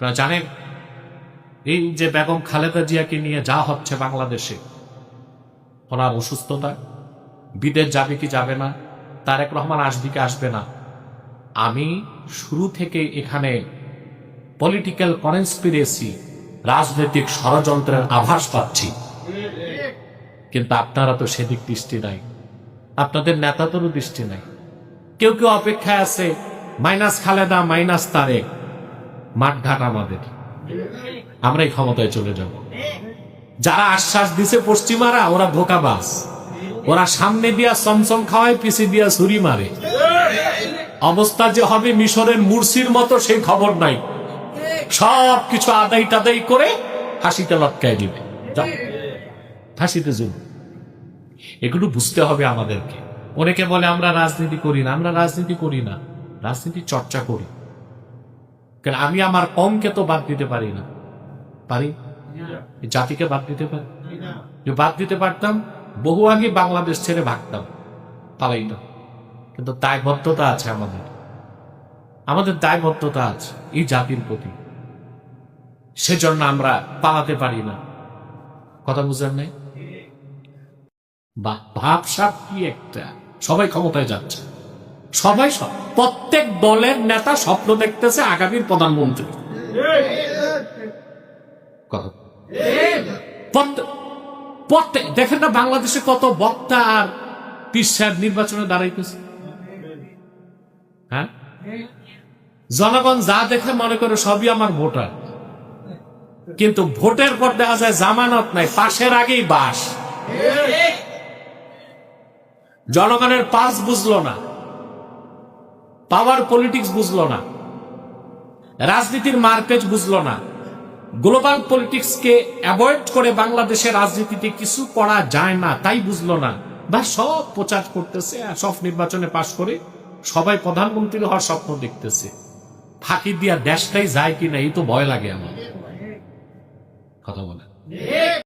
আপনারা জানেন এই যে বেগম খালেদা জিয়াকে নিয়ে যা হচ্ছে বাংলাদেশে, ওনার অসুস্থতা, বিদেশ যাবে কি যাবে না, তারেক রহমান আসবে কি আসবে না, আমি শুরু থেকে এখানে পলিটিক্যাল কনস্পিরেসি, রাজনৈতিক ষড়যন্ত্রের আভাস পাচ্ছি। কিন্তু আপনারা তো সেদিক দৃষ্টি নাই, আপনাদের নেতাদেরও দৃষ্টি নাই। কেউ কেউ অপেক্ষায় আছে মাইনাস খালেদা মাইনাস তারেক, মাঠঘাট আমাদের, আমরাই ক্ষমতায় চলে যাব। যারা আশ্বাস দিছে পশ্চিমারা, ওরা ধোঁকাবাজ, ওরা সামনে দিয়া চমচম খাওয়ায়, পিছিয়ে দিয়া ছুরি মারে। অবস্থা যে হবে মিশরের মুরসির মতো সেই খবর নাই, সব কিছু আদায় টাদাই করে ফাঁসিতে লটকায় দিবে, ফাঁসিতে জন্য। এগুলো বুঝতে হবে আমাদেরকে। অনেকে বলে আমরা রাজনীতি করি না, আমরা রাজনীতি করি না, রাজনীতি চর্চা করি। কারণ আমি আমার কমকে তো বাদ দিতে পারি না, পারি? জাতিকে বাদ দিতে পারি? বাদ দিতে পারতাম বহু আগে বাংলাদেশ ছেড়ে ভাগতাম, পালাই না। কিন্তু দায়বদ্ধতা আছে আমাদের, আমাদের দায়বদ্ধতা আছে এই জাতির প্রতি, সেজন্য আমরা পালাতে পারি না। কথা বুঝলেন নাই? ভাবসাব কি একটা, সবাই ক্ষমতায় যাচ্ছে, সবাই, প্রত্যেক দলের নেতা স্বপ্ন দেখতেছে আগামীর প্রধানমন্ত্রী। দেখেন না বাংলাদেশে কত বক্তা আর পীর নির্বাচনে দাঁড়াইতেছে। হ্যাঁ, জনগণ যা দেখে মনে করে সবই আমার ভোটার, কিন্তু ভোটের পর দেখা যায় জামানত নাই, পাশের আগেই বাস। জনগণের পাস বুঝলো না, পাওয়ার পলিটিক্স বুঝলো না, রাজনীতির মার্কেট বুঝলো না, গ্লোবাল পলিটিক্স কে অ্যাভয়েড করে বাংলাদেশের রাজনীতিতে কিছু করা যায় না তাই বুঝলো না, বা সব প্রচার করতেছে, সব নির্বাচনে পাশ করে সবাই প্রধানমন্ত্রী হওয়ার স্বপ্ন দেখতেছে। ফাঁকি দিয়া দেশটাই যায় কিনা এই তো ভয় লাগে আমার। কথা বলে